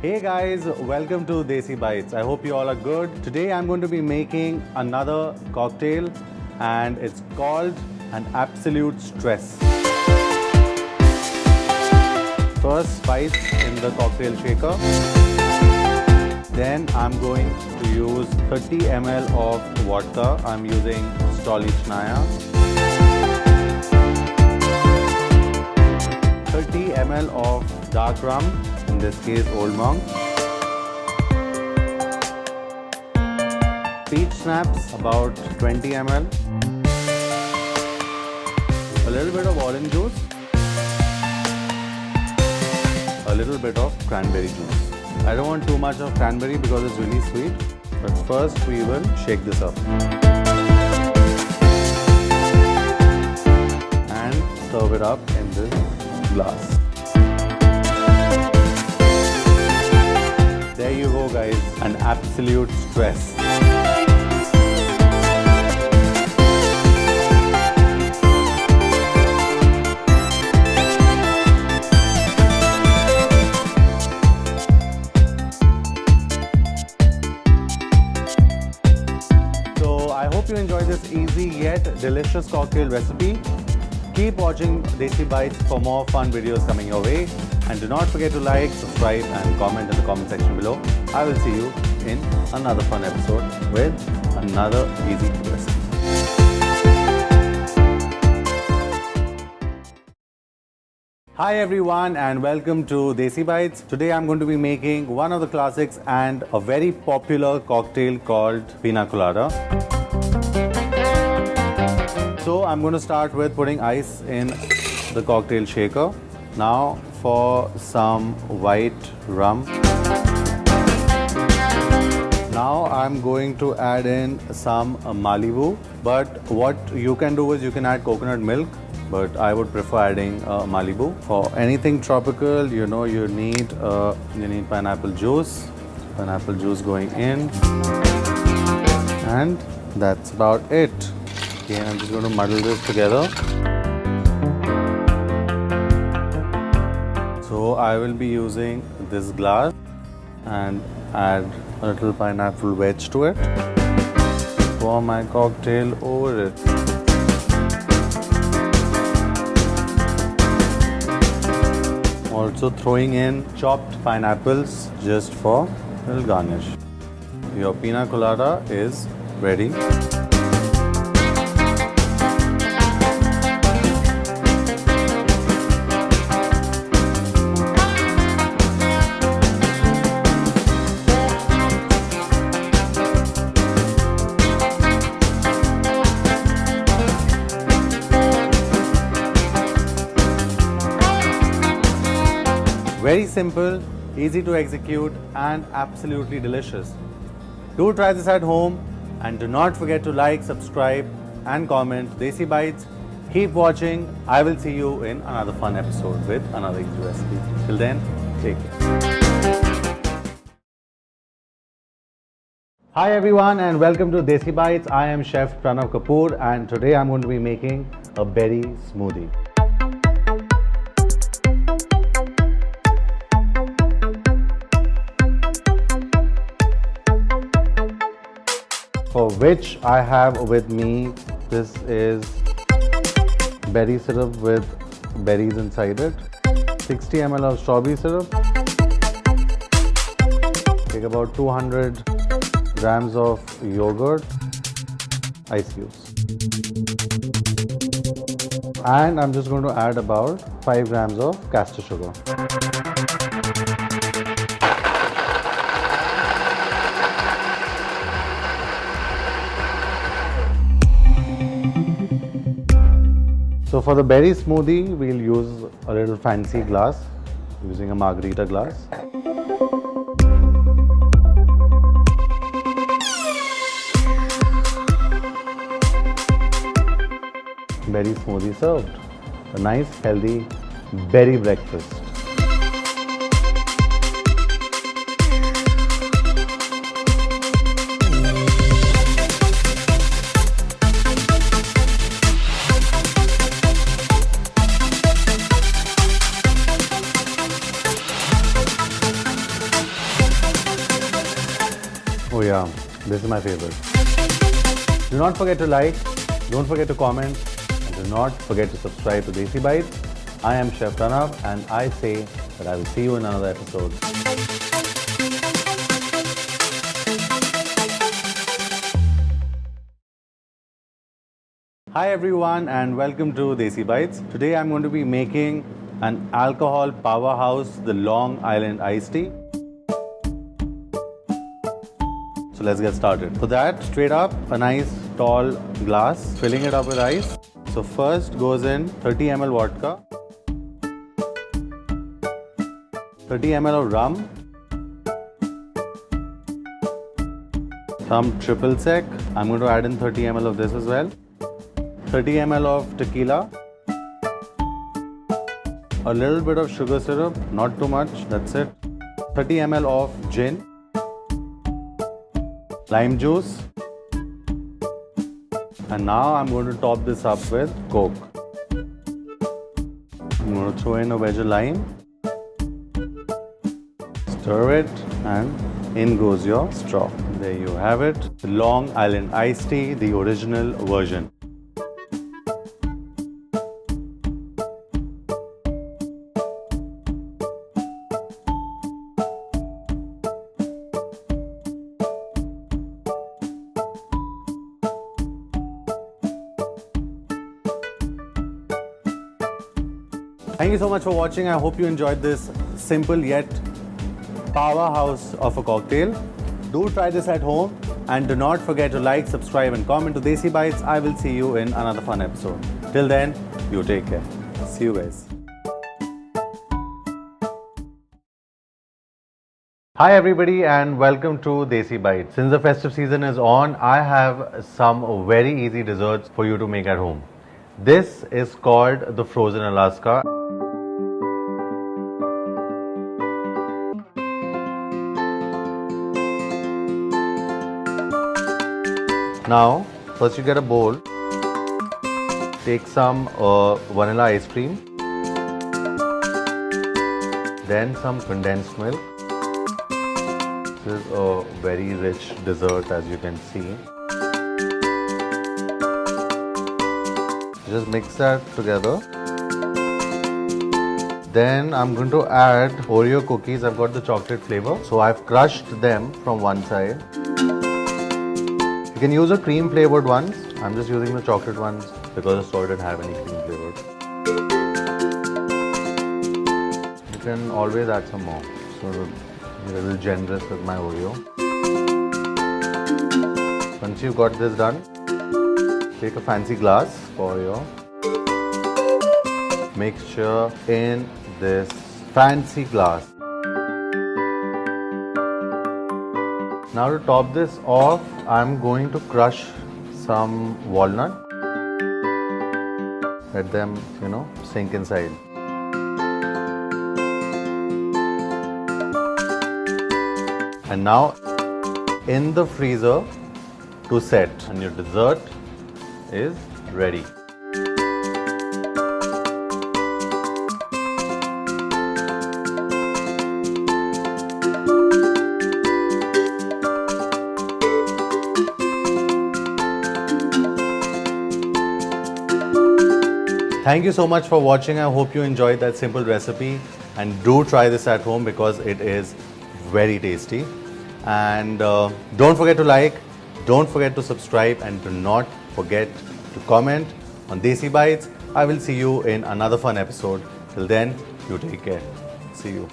Hey guys, welcome to Desi Bites. I hope you all are good. Today I'm going to be making another cocktail and it's called an absolute stress. First, spice in the cocktail shaker. Then I'm going to use 30 ml of vodka. I'm using Stolichnaya. 30 ml of dark rum, in this case Old Monk. Peach schnapps, about 20 ml. A little bit of orange juice. A little bit of cranberry juice. I don't want too much of cranberry because it's really sweet. But first we will shake this up. And serve it up in this glass. There you go guys, an absolute stress. So I hope you enjoyed this easy yet delicious cocktail recipe. Keep watching Desi Bites for more fun videos coming your way. And do not forget to like, subscribe and comment in the comment section below. I will see you in another fun episode with another easy recipe. Hi everyone and welcome to Desi Bites. Today I'm going to be making one of the classics and a very popular cocktail called Pina Colada. So I'm going to start with putting ice in the cocktail shaker. Now for some white rum. Now I'm going to add in some Malibu, but what you can do is you can add coconut milk, but I would prefer adding Malibu. For anything tropical, you know, you need pineapple juice. Pineapple juice going in, and that's about it. Again, I'm just going to muddle this together. So I will be using this glass and add a little pineapple wedge to it. Pour my cocktail over it. Also throwing in chopped pineapples just for a little garnish. Your Pina Colada is ready. Very simple, easy to execute and absolutely delicious. Do try this at home and do not forget to like, subscribe and comment Desi Bites. Keep watching. I will see you in another fun episode with another easy recipe. Till then, take care. Hi everyone and welcome to Desi Bites. I am Chef Pranav Kapoor and today I'm going to be making a berry smoothie. For which I have with me, this is berry syrup with berries inside it, 60 ml of strawberry syrup, take about 200 grams of yogurt, ice cubes, and I'm just going to add about 5 grams of castor sugar. So for the berry smoothie, we'll use a little fancy glass, using a margarita glass. Berry smoothie served. A nice, healthy berry breakfast. yeah, this is my favorite. Do not forget to like, don't forget to comment, and do not forget to subscribe to Desi Bites. I am Chef Pranav, and I say that I will see you in another episode. Hi everyone, and welcome to Desi Bites. Today I'm going to be making an alcohol powerhouse, the Long Island iced tea. So let's get started. For that, straight up, a nice tall glass, filling it up with ice. So first goes in 30 ml vodka, 30 ml of rum, some triple sec. I'm going to add in 30 ml of this as well. 30 ml of tequila, a little bit of sugar syrup, not too much, that's it. 30 ml of gin, lime juice, and now I'm going to top this up with Coke. I'm going to throw in a wedge of lime, stir it, and in goes your straw. There you have it, the Long Island iced tea, the original version. Thank you so much for watching. I hope you enjoyed this simple yet powerhouse of a cocktail. Do try this at home, and do not forget to like, subscribe and comment to Desi Bites. I will see you in another fun episode. Till then, you take care. See you guys. Hi everybody, and welcome to Desi Bites. Since the festive season is on, I have some very easy desserts for you to make at home. This is called the Frozen Alaska. Now, first you get a bowl, take some vanilla ice cream, then some condensed milk. This is a very rich dessert, as you can see. Just mix that together. Then I'm going to add Oreo cookies. I've got the chocolate flavor, so I've crushed them from one side. You can use a cream flavored ones. I'm just using the chocolate ones because the store didn't have any cream flavored. You can always add some more. So I'm a little generous with my Oreo. Once you've got this done, take a fancy glass for your mixture in this fancy glass. Now to top this off, I'm going to crush some walnut. Let them, sink inside. And now in the freezer to set, and your dessert is ready. Thank you so much for watching. I hope you enjoyed that simple recipe, and do try this at home because it is very tasty. And don't forget to like, don't forget to subscribe, and do not forget to comment on Desi Bites. I will see you in another fun episode. Till then, you take care. See you.